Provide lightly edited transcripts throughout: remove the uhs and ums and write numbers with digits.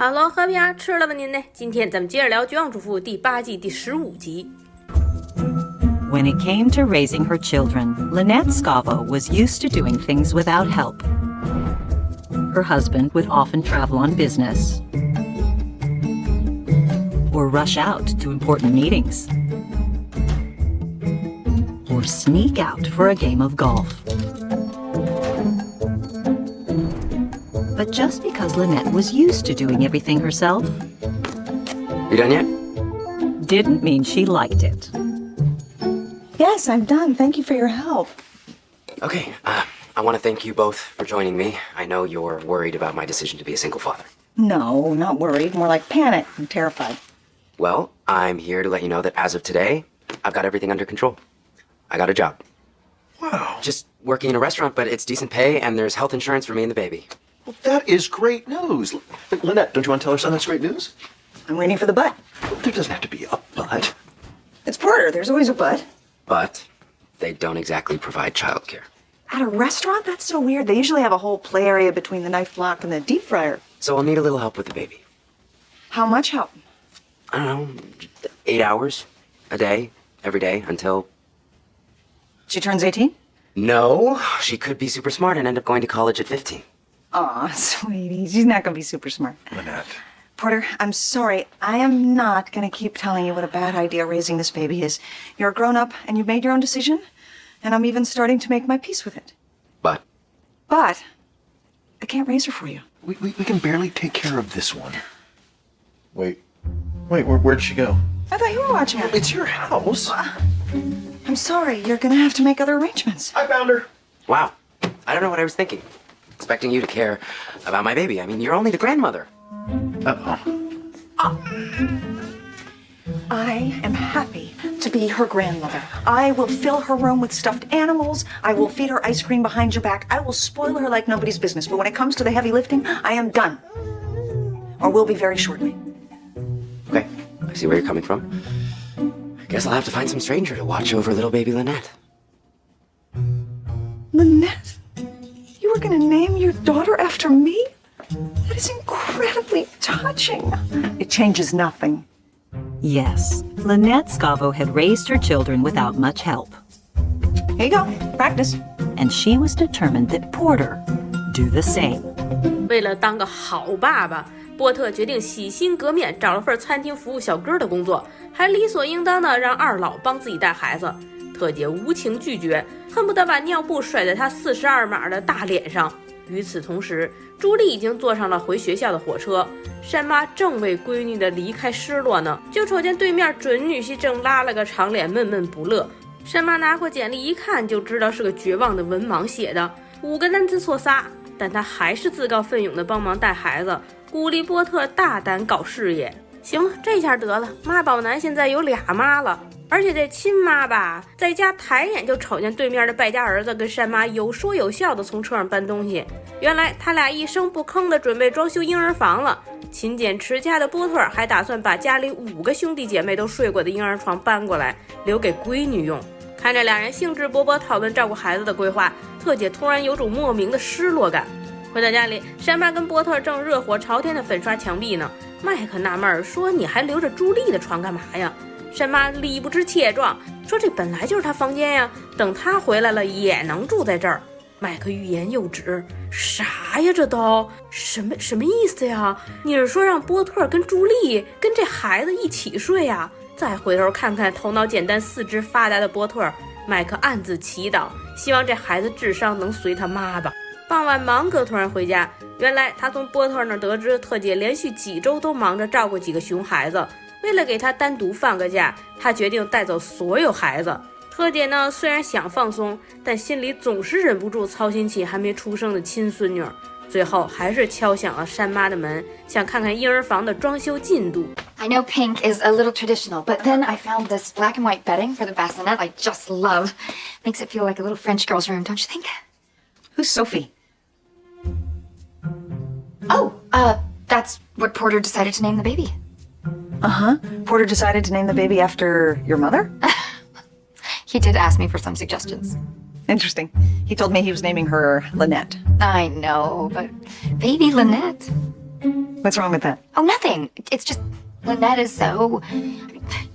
Hello， 和平吃了吗您呢？今天咱们接着聊《绝望主妇》第8季第15集。When it came to raising her children, Lynette Scavo was used to doing things without help. Her husband would often travel on business or rush out to important meetings or sneak out for a game of golf. But just because Lynette was used to doing everything herself, You done yet? didn't mean she liked it. Yes, I'm done. Thank you for your help. Okay, I want to thank you both for joining me. I know you're worried about my decision to be a single father. No, not worried. More like panic. I'm terrified. Well, I'm here to let you know that as of today, I've got everything under control. I got a job. Wow. Just working in a restaurant, but it's decent pay, and there's health insurance for me and the baby. Well, that is great news. Lynette, don't you want to tell her son that's great news? I'm waiting for the but. There doesn't have to be a but. It's Porter. There's always a but. But they don't exactly provide childcare. At a restaurant? That's so weird. They usually have a whole play area between the knife block and the deep fryer. So I'll need a little help with the baby. How much help? I don't know, 8 hours a day, every day, until... She turns 18? No, she could be super smart and end up going to college at 15. Aw, sweetie. She's not going to be super smart. Lynette. Porter, I'm sorry. I am not going to keep telling you what a bad idea raising this baby is. You're a grown-up, and you've made your own decision, and I'm even starting to make my peace with it. But But I can't raise her for you. We can barely take care of this one. Wait, where'd she go? I thought you were watching her. It's your house. I'm sorry. You're going to have to make other arrangements. I found her. wow, I don't know what I was thinking. Expecting you to care about my baby. I mean, you're only the grandmother. Uh-oh. I am happy to be her grandmother. I will fill her room with stuffed animals. I will feed her ice cream behind your back. I will spoil her like nobody's business. But when it comes to the heavy lifting, I am done. Or will be very shortly. Okay, I see where you're coming from. I guess I'll have to find some stranger to watch over little baby Lynette. Lynette? You were going to name your daughter after me? That is incredibly touching. It changes nothing. Yes, Lynette Scavo had raised her children without much help, Here you go. Practice. and she was determined that Porter do the same. 为了当个好爸爸，波特决定洗心革面，找了份餐厅服务小哥的工作，还理所应当的让二老帮自己带孩子。特姐无情拒绝，恨不得把尿布甩在他42码的大脸上。与此同时，朱莉已经坐上了回学校的火车，山妈正为闺女的离开失落呢，就瞅见对面准女婿正拉了个长脸，闷闷不乐。山妈拿过简历一看，就知道是个绝望的文盲写的，5个单词错仨，但她还是自告奋勇的帮忙带孩子，鼓励波特大胆搞事业。行了，这下得了，妈宝男现在有2妈了。而且这亲妈吧，在家抬眼就瞅见对面的败家儿子跟山妈有说有笑的从车上搬东西。原来他俩一声不吭的准备装修婴儿房了。勤俭持家的波特还打算把家里5个兄弟姐妹都睡过的婴儿床搬过来，留给闺女用。看着俩人兴致勃勃讨论照顾孩子的规划，特姐突然有种莫名的失落感。回到家里，山妈跟波特正热火朝天的粉刷墙壁呢。麦克纳闷说：“你还留着朱莉的床干嘛呀？”山妈理不直气壮说：“这本来就是他房间呀，等他回来了也能住在这儿。”麦克欲言又止：“啥呀？这都什么意思呀？你是说让波特跟朱莉跟这孩子一起睡呀？”再回头看看头脑简单、四肢发达的波特，麦克暗自祈祷，希望这孩子智商能随他妈吧。傍晚，芒格突然回家，原来他从波特那儿得知，特姐连续几周都忙着照顾几个熊孩子。为了给他单独放个假，他决定带走所有孩子。特姐呢，虽然想放松，但心里总是忍不住操心起还没出生的亲孙女儿。最后还是敲响了山妈的门，想看看婴儿房的装修进度。I know pink is a little traditional, but then I found this black and white bedding for the bassinet I just love. Makes it feel like a little French girl's room, don't you think? Who's Sophie? Oh, that's what Porter decided to name the baby. Uh-huh. Porter decided to name the baby after your mother? He did ask me for some suggestions. Interesting. He told me he was naming her Lynette. I know, but baby Lynette. What's wrong with that? Oh, nothing. It's just Lynette is so...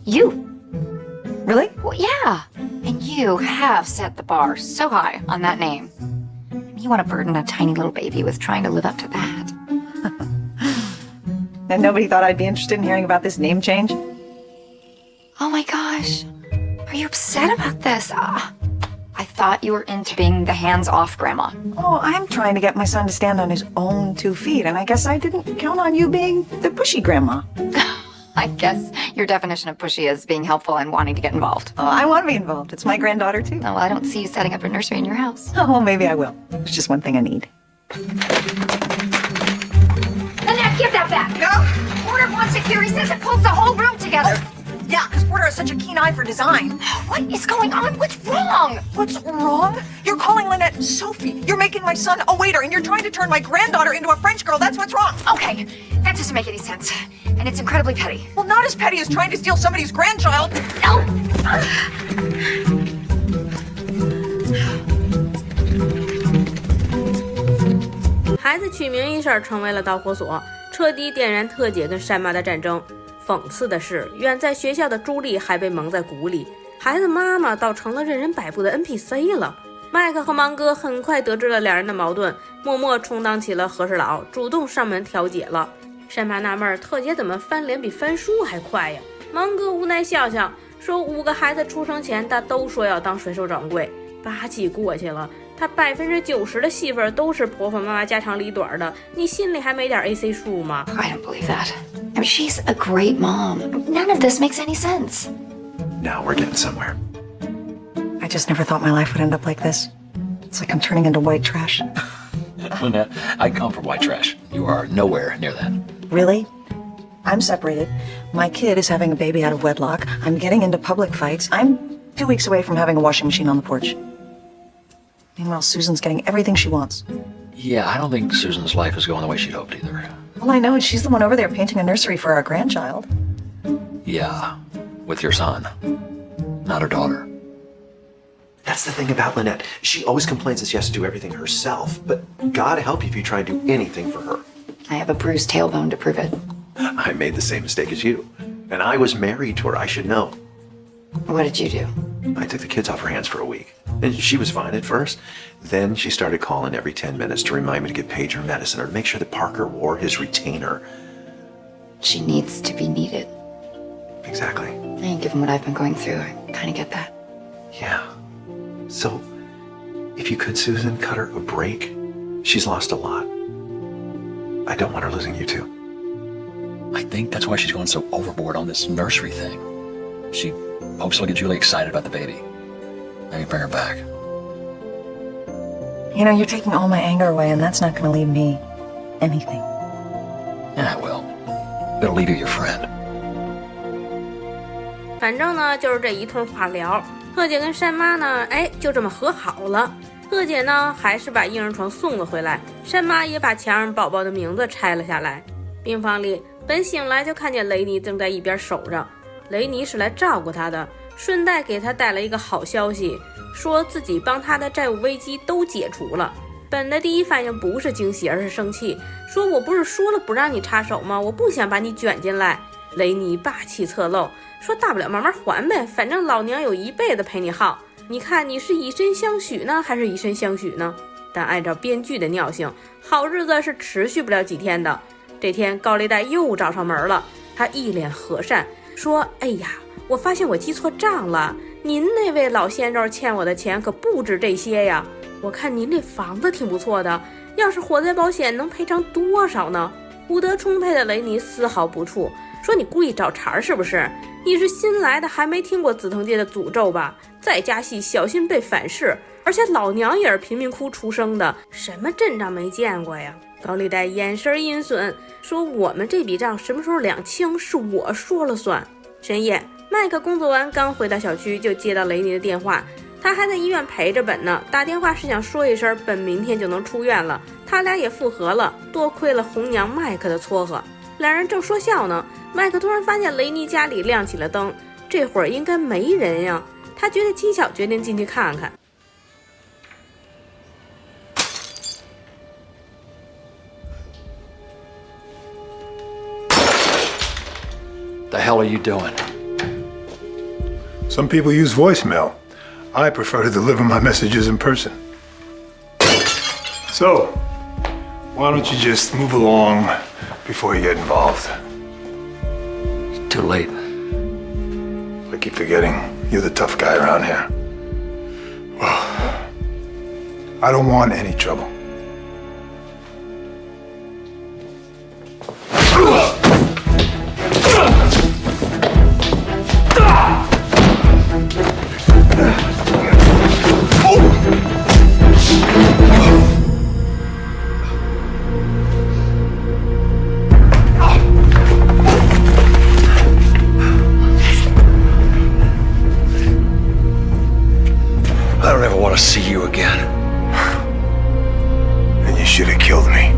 you. Really? Well, yeah. And you have set the bar so high on that name. You want to burden a tiny little baby with trying to live up to that. And nobody thought I'd be interested in hearing about this name change? Oh my gosh. Are you upset about this? I thought you were into being the hands-off grandma. Oh, I'm trying to get my son to stand on his own 2 feet, and I guess I didn't count on you being the pushy grandma. I guess your definition of pushy is being helpful and wanting to get involved. Oh, I want to be involved. It's my granddaughter, too. No, I don't see you setting up a nursery in your house. Oh, maybe I will. There's just one thing I need. Lynette, give that back! No! Porter wants it here. He says it pulls the whole room together. Yeah, because Porter has such a keen eye for design. What is going on? What's wrong? What's wrong? You're calling Lynette Sophie. You're making my son a waiter, and you're trying to turn my granddaughter into a French girl. That's what's wrong. Okay, that doesn't make any sense. And it's incredibly petty. Well, not as petty as trying to steal somebody's grandchild. No!孩子取名一事成为了导火索，彻底点燃特姐跟山妈的战争。讽刺的是，远在学校的朱莉还被蒙在鼓里，孩子妈妈倒成了任人摆布的 NPC 了。麦克和芒哥很快得知了两人的矛盾，默默充当起了和事佬，主动上门调解了。山妈纳闷，特姐怎么翻脸比翻书还快呀？芒哥无奈笑笑，说5个孩子出生前他都说要当水手掌柜，8季过去了，他90%的戏份都是婆婆妈妈家长里短的，你心里还没点 AC 数吗？ I don't believe that. I mean, she's a great mom. None of this makes any sense. Now we're getting somewhere. I just never thought my life would end up like this. It's like I'm turning into white trash. Lynette, I come from white trash. You are nowhere near that. Really? I'm separated. My kid is having a baby out of wedlock. I'm getting into public fights. I'm 2 weeks away from having a washing machine on the porch. Meanwhile, Susan's getting everything she wants. Yeah, I don't think Susan's life is going the way she'd hoped either. All I know is she's the one over there painting a nursery for our grandchild. Yeah, with your son, not her daughter. That's the thing about Lynette. She always complains that she has to do everything herself, but God help you if you try and do anything for her. I have a bruised tailbone to prove it. I made the same mistake as you. And I was married to her, I should know. What did you do? I took the kids off her hands for a week. And she was fine at first. Then she started calling every 10 minutes to remind me to get pager medicine or to make sure that Parker wore his retainer. She needs to be needed. Exactly. And given what I've been going through, I kind of get that. Yeah. So, if you could, Susan, cut her a break. She's lost a lot. I don't want her losing you too. I think that's why she's going so overboard on this nursery thing. She hopes it'll get Julie excited about the baby. Maybe bring her back. You know, you're taking all my anger away, and that's not going to leave me anything. Yeah, well, it'll leave you your friend. 反正呢，就是这一通话聊，特姐跟山妈呢，就这么和好了。特姐呢，还是把婴儿床送了回来，山妈也把墙上宝宝的名字拆了下来。病房里，本醒来就看见雷尼正在一边守着。雷尼是来照顾他的，顺带给他带来一个好消息，说自己帮他的债务危机都解除了。本的第一反应不是惊喜，而是生气，说我不是说了不让你插手吗？我不想把你卷进来。雷尼霸气侧漏，说大不了慢慢还呗，反正老娘有一辈子陪你耗。你看你是以身相许呢，还是以身相许呢？但按照编剧的尿性，好日子是持续不了几天的。这天高利贷又找上门了，他一脸和善说，哎呀，我发现我记错账了，您那位老鲜肉欠我的钱可不止这些呀，我看您这房子挺不错的，要是火灾保险能赔偿多少呢？武德充沛的雷尼丝毫不怵，说你故意找茬是不是？你是新来的，还没听过紫藤街的诅咒吧？再加戏小心被反噬，而且老娘也是贫民窟出生的，什么阵仗没见过呀？高利贷眼神阴损，说我们这笔账什么时候两清是我说了算。深夜，麦克工作完刚回到小区，就接到雷尼的电话，他还在医院陪着本呢，打电话是想说一声本明天就能出院了，他俩也复合了，多亏了红娘麦克的撮合。两人正说笑呢，麦克突然发现雷尼家里亮起了灯，这会儿应该没人呀，他觉得蹊跷，决定进去看看。The hell are you doing? Some people use voicemail. I prefer to deliver my messages in person. So, why don't you just move along before you get involved? It's too late. I keep forgetting you're the tough guy around here. Well, I don't want any trouble. I don't ever want to see you again. And you should have killed me.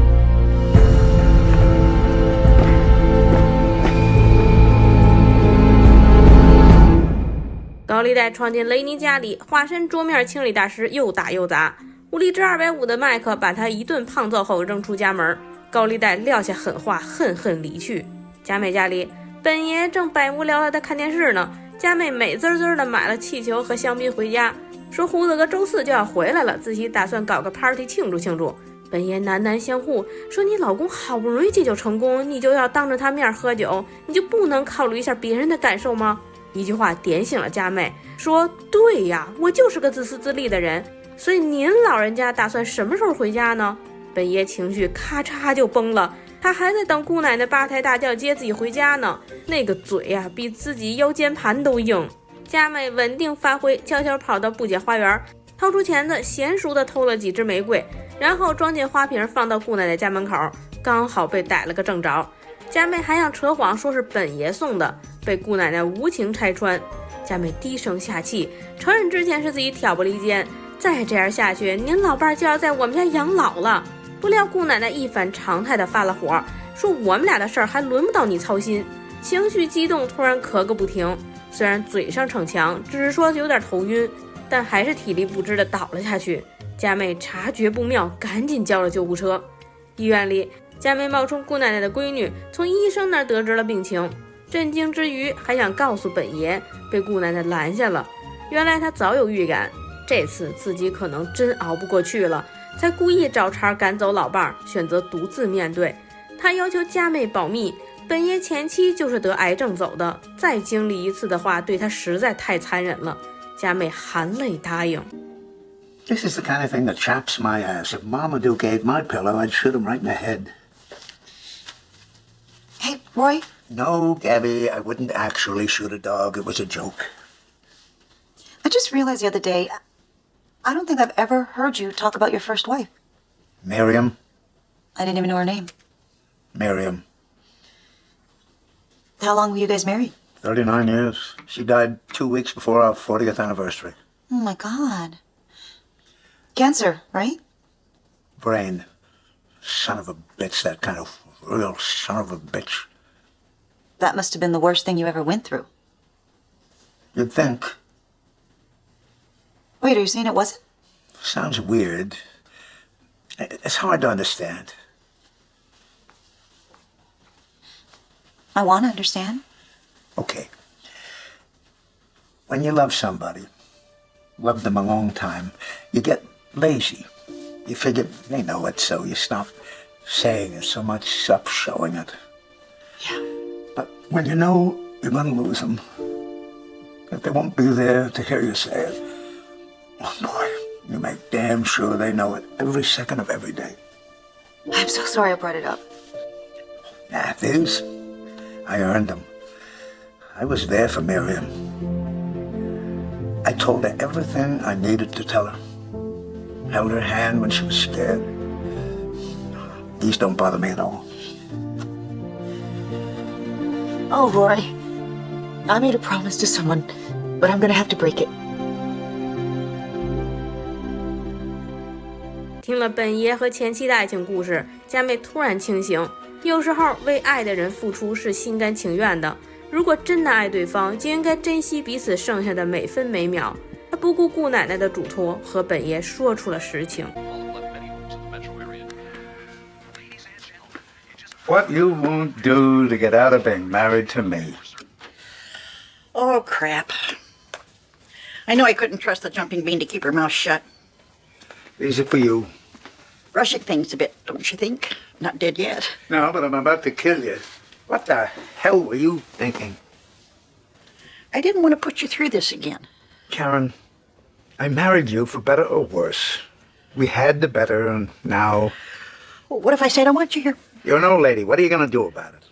高利贷闯进雷尼家里，化身桌面清理大师，又打又砸。武力值250的麦克把他一顿胖揍后扔出家门。高利贷撂下狠话，恨恨离去。佳美家里，本爷正百无聊赖的看电视呢。佳美美滋滋的买了气球和香槟回家，说胡子哥周4就要回来了，自己打算搞个 party 庆祝庆祝。本爷喃喃相护，说你老公好不容易戒酒成功，你就要当着他面喝酒，你就不能考虑一下别人的感受吗？一句话点醒了佳妹，说对呀，我就是个自私自利的人，所以您老人家打算什么时候回家呢？本爷情绪咔嚓就崩了，他还在等姑奶奶8抬大轿接自己回家呢，那个嘴呀，比自己腰间盘都硬。佳妹稳定发挥，悄悄跑到布姐花园，掏出钳子，娴熟地偷了几支玫瑰，然后装进花瓶放到姑奶奶家门口，刚好被逮了个正着。佳妹还想扯谎说是本爷送的，被姑奶奶无情拆穿。佳妹低声下气，承认之前是自己挑拨离间，再这样下去，您老伴就要在我们家养老了。不料姑奶奶一反常态的发了火，说我们俩的事儿还轮不到你操心。情绪激动，突然咳个不停，虽然嘴上逞强，只是说有点头晕，但还是体力不支的倒了下去。佳妹察觉不妙，赶紧叫了救护车。医院里，佳妹冒充姑奶奶的闺女，从医生那儿得知了病情，震惊之余还想告诉本爷，被姑奶奶拦下了。原来她早有预感，这次自己可能真熬不过去了，才故意找茬赶走老伴儿，选择独自面对。她要求佳妹保密，本爷前妻就是得癌症走的，再经历一次的话，对她实在太残忍了。佳妹含泪答应。This is the kind of thing that chaps my ass. If Marmaduke ate my pillow, I'd shoot him right in the head. Hey, Roy. No, Gabby, I wouldn't actually shoot a dog. It was a joke. I just realized the other day, I don't think I've ever heard you talk about your first wife. Miriam? I didn't even know her name. Miriam. How long were you guys married? 39 years. She died 2 weeks before our 40th anniversary. Oh, my God. Cancer, right? Brain. Son of a bitch, that kind of real son of a bitch. That must have been the worst thing you ever went through. You'd think. Wait, are you saying it wasn't? Sounds weird. It's hard to understand. I want to understand. Okay. When you love somebody, love them a long time, you get lazy. You figure they know it, so you stop saying it so much, stop showing it. Yeah. But when you know you're going to lose them, that they won't be there to hear you say it, oh boy, you make damn sure they know it every second of every day. I'm so sorry I brought it up. Nah, these, I earned them. I was there for Miriam. I told her everything I needed to tell her. Held her hand when she was scared. These don't bother me at all. Oh, Roy. I made a promise to someone, but I'm gonna have to break it. 听了本爷和前妻的爱情故事，佳妹突然清醒，有时候为爱的人付出是心甘情愿的，如果真的爱对方，就应该珍惜彼此剩下的每分每秒。她不顾顾奶奶的嘱托，和本爷说出了实情。What you won't do to get out of being married to me. Oh, crap. I know I couldn't trust the jumping bean to keep her mouth shut. These are for you. Rushing things a bit, don't you think? Not dead yet. No, but I'm about to kill you. What the hell were you thinking? I didn't want to put you through this again. Karen, I married you for better or worse. We had the better, and now... Well, what if I said I want you here? You're an old lady. What are you going to do about it?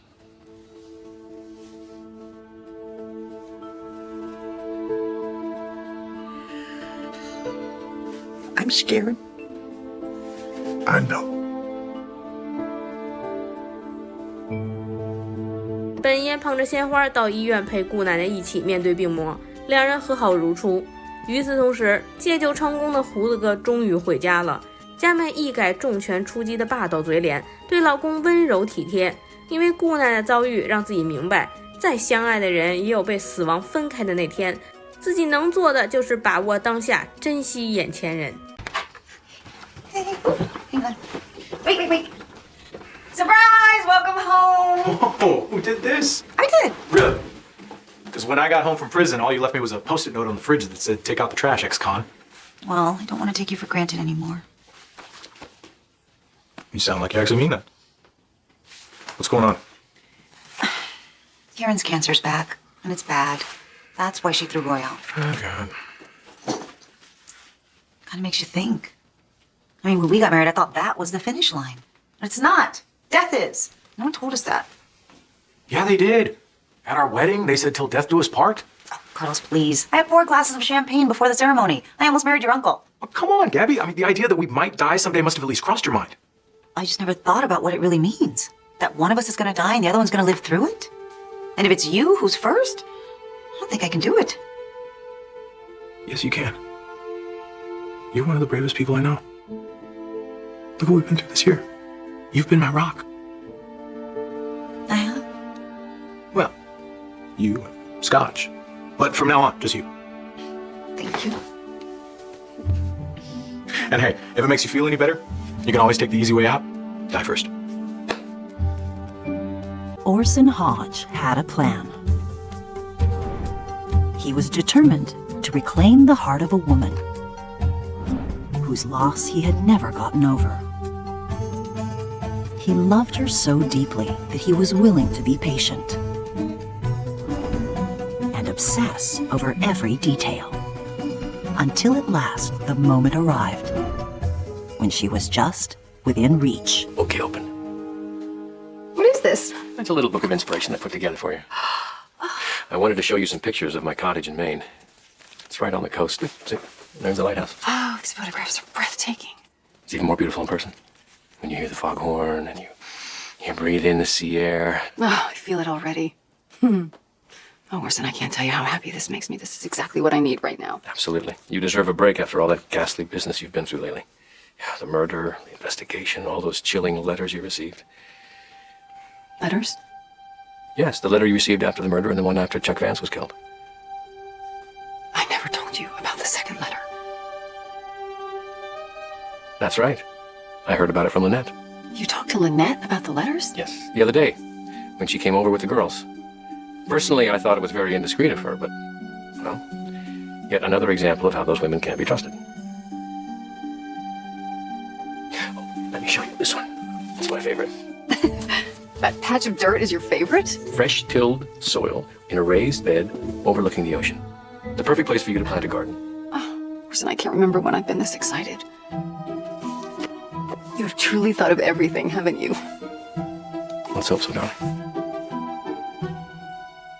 I'm scared. I know. 本爷捧着鲜花到医院陪姑奶奶一起面对病魔，两人和好如初。与此同时，戒酒成功的胡子哥终于回家了。佳美一改重拳出击的霸道嘴脸，对老公温柔体贴。因为姑奶奶遭遇，让自己明白，再相爱的人也有被死亡分开的那天。自己能做的就是把握当下，珍惜眼前人。Hey, hang on. Wait. Surprise! Welcome home! Oh, who did this? I did. Really? Because when I got home from prison, all you left me was a post-it note on the fridge that said, take out the trash, ex-con. Well, I don't want to take you for granted anymore. You sound like you actually mean that. What's going on? Karen's cancer's back, and it's bad. That's why she threw Roy out. Oh, God. Kind of makes you think. I mean, when we got married, I thought that was the finish line. But it's not. Death is. No one told us that. Yeah, they did. At our wedding, they said till death do us part. Oh, Carlos, please. I had 4 glasses of champagne before the ceremony. I almost married your uncle. Oh, come on, Gabby. I mean, the idea that we might die someday must have at least crossed your mind. I just never thought about what it really means. That one of us is going to die and the other one's going to live through it? And if it's you who's first, I don't think I can do it. Yes, you can. You're one of the bravest people I know. Look what we've been through this year. You've been my rock. I have? Well, you and Scotch. But from now on, just you. Thank you. And hey, if it makes you feel any better, you can always take the easy way out. Die first. Orson Hodge had a plan. He was determined to reclaim the heart of a woman whose loss he had never gotten over. He loved her so deeply that he was willing to be patient and obsess over every detail, until at last the moment arrived when she was just within reach. Okay, open. What is this? It's a little book of inspiration I put together for you. I wanted to show you some pictures of my cottage in Maine. It's right on the coast. See, there's the lighthouse. Oh, these photographs are breathtaking. It's even more beautiful in person. When you hear the foghorn and you breathe in the sea air. Oh, I feel it already. Oh, Orson, I can't tell you how happy this makes me. This is exactly what I need right now. Absolutely. You deserve a break after all that ghastly business you've been through lately. Yeah, the murder, the investigation, all those chilling letters you received. Letters? Yes, the letter you received after the murder and the one after Chuck Vance was killed. I never told you about the second letter. That's right. I heard about it from Lynette. You talked to Lynette about the letters? Yes, the other day, when she came over with the girls. Personally, I thought it was very indiscreet of her, but, well, yet another example of how those women can't be trusted. Oh, let me show you this one. It's my favorite. That patch of dirt is your favorite? Fresh tilled soil in a raised bed overlooking the ocean. The perfect place for you to plant a garden. Oh, Orson, I can't remember when I've been this excited. You have truly thought of everything, haven't you? Let's hope so, darling.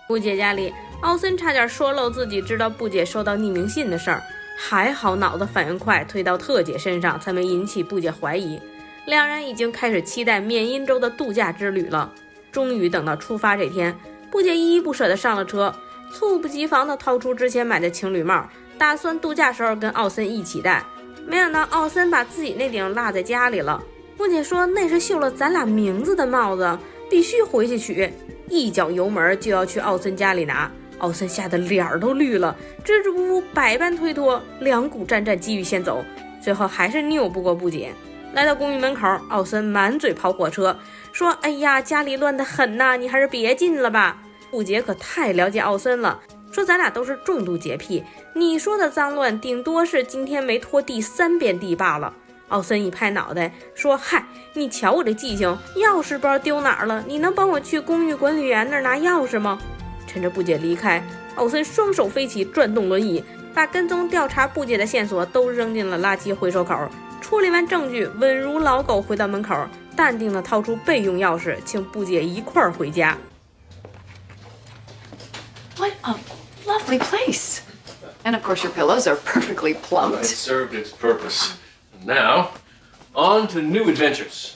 布姐家里，奥森差点说漏自己知道布姐收到匿名信的事儿，还好脑子反应快，推到特姐身上，才没引起布姐怀疑。两人已经开始期待缅因州的度假之旅了。终于等到出发这天，布姐依依不舍地上了车，猝不及防地掏出之前买的情侣帽，打算度假时候跟奥森一起戴。没想到奥森把自己那顶落在家里了。布姐说那是绣了咱俩名字的帽子，必须回去取。一脚油门就要去奥森家里拿，奥森吓得脸儿都绿了，支支吾吾百般推脱，两股战战急于先走，最后还是拗不过布姐。来到公寓门口，奥森满嘴跑火车，说哎呀，家里乱得很呐，你还是别进了吧。布姐可太了解奥森了，说咱俩都是重度洁癖，你说的脏乱顶多是今天没拖第3遍地罢了。奥森一拍脑袋说，嗨，你瞧我这记性，钥匙不知道丢哪儿了，你能帮我去公寓管理员那儿拿钥匙吗？趁着布姐离开，奥森双手飞起，转动轮椅，把跟踪调查布姐的线索都扔进了垃圾回收口，处理完证据，稳如老狗回到门口，淡定地掏出备用钥匙，请布姐一块儿回家。What a lovely place. And of course your pillows are perfectly plumped. It served its purpose. Now, on to new adventures.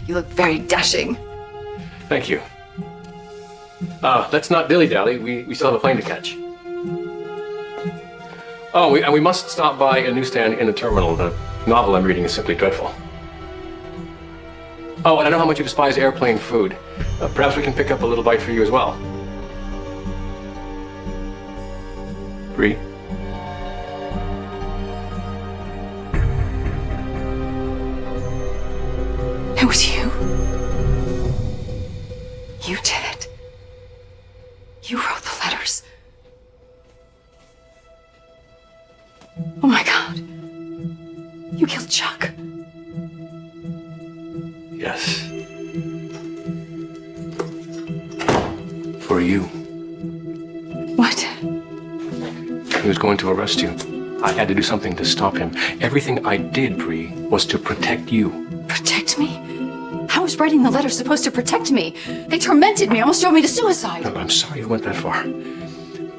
You look very dashing. Thank you. Let's not dilly-dally. We still have a plane to catch. Oh, and we must stop by a newsstand in the terminal. The novel I'm reading is simply dreadful. Oh, and I know how much you despise airplane food. Perhaps we can pick up a little bite for you as well. Bree? It was you. You did it. You wrote the letters. Oh my God. You killed Chuck. Yes. For you. What? He was going to arrest you. I had to do something to stop him. Everything I did, Bree, was to protect you. Protect me? How was writing the letter supposed to protect me? They tormented me, almost drove me to suicide. No, I'm sorry you went that far.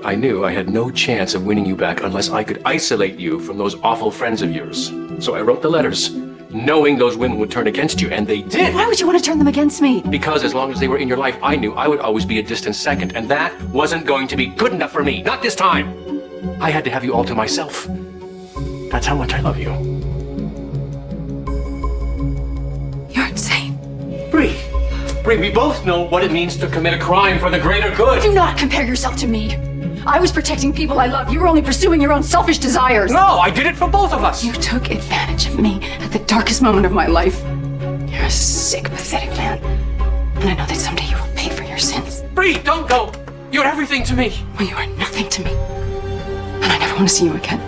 I knew I had no chance of winning you back unless I could isolate you from those awful friends of yours. So I wrote the letters, knowing those women would turn against you, and they did. Why would you want to turn them against me? Because as long as they were in your life, I knew I would always be a distant second, and that wasn't going to be good enough for me. Not this time. I had to have you all to myself. That's how much I love you. You're insane. Bree, we both know what it means to commit a crime for the greater good. Do not compare yourself to me. I was protecting people I love. You were only pursuing your own selfish desires. No, I did it for both of us. You took advantage of me at the darkest moment of my life. You're a sick, pathetic man. And I know that someday you will pay for your sins. Bree, don't go. You're everything to me. Well, you are nothing to me. And I never want to see you again.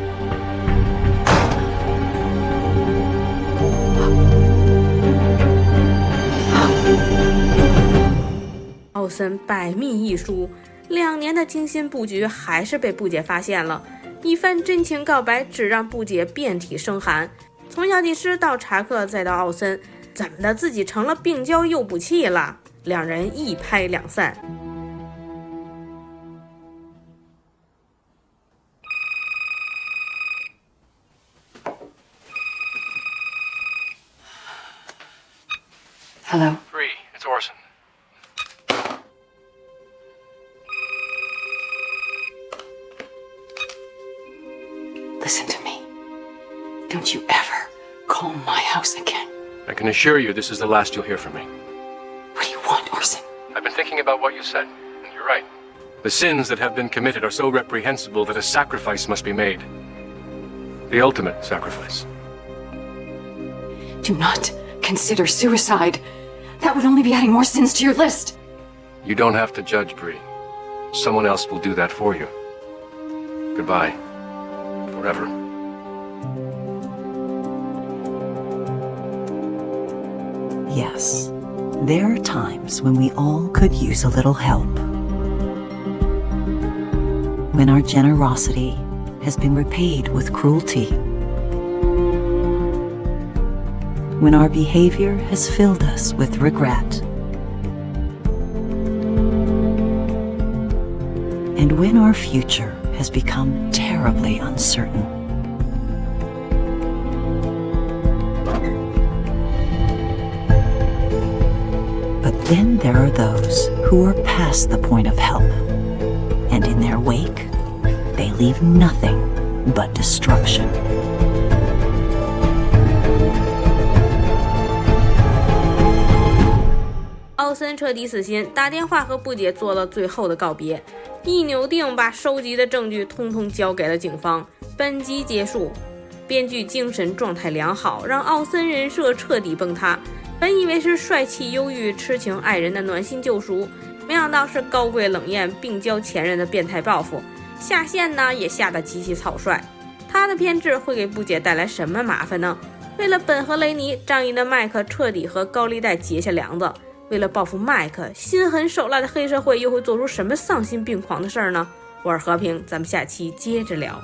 奥森百密一疏，2年的精心布局还是被布姐发现了。一番真情告白只让布姐遍体生寒。从药剂师到查克再到奥森，怎么的自己成了病娇诱捕器了？2人一拍两散。Hello. Bree, it's Orson. Listen to me. Don't you ever call my house again. I can assure you this is the last you'll hear from me. What do you want, Orson? I've been thinking about what you said, and you're right. The sins that have been committed are so reprehensible that a sacrifice must be made. The ultimate sacrifice. Do not consider suicide. That would only be adding more sins to your list. You don't have to judge, Bree. Someone else will do that for you. Goodbye. Forever. Yes, there are times when we all could use a little help. When our generosity has been repaid with cruelty. When our behavior has filled us with regret. And when our future has become terribly uncertain. But then there are those who are past the point of help, and in their wake, they leave nothing but destruction. 奥森彻底死心，打电话和布姐做了最后的告别，一扭定把收集的证据通通交给了警方。本集结束。编剧精神状态良好，让奥森人设彻底崩塌。本以为是帅气忧郁、痴情爱人的暖心救赎，没想到是高贵冷艳、病娇前任的变态报复。下线呢也下得极其草率。他的偏执会给布姐带来什么麻烦呢？为了本和雷尼，仗义的麦克彻底和高利贷结下梁子。为了报复麦克，心狠手辣的黑社会又会做出什么丧心病狂的事儿呢？我是和平，咱们下期接着聊。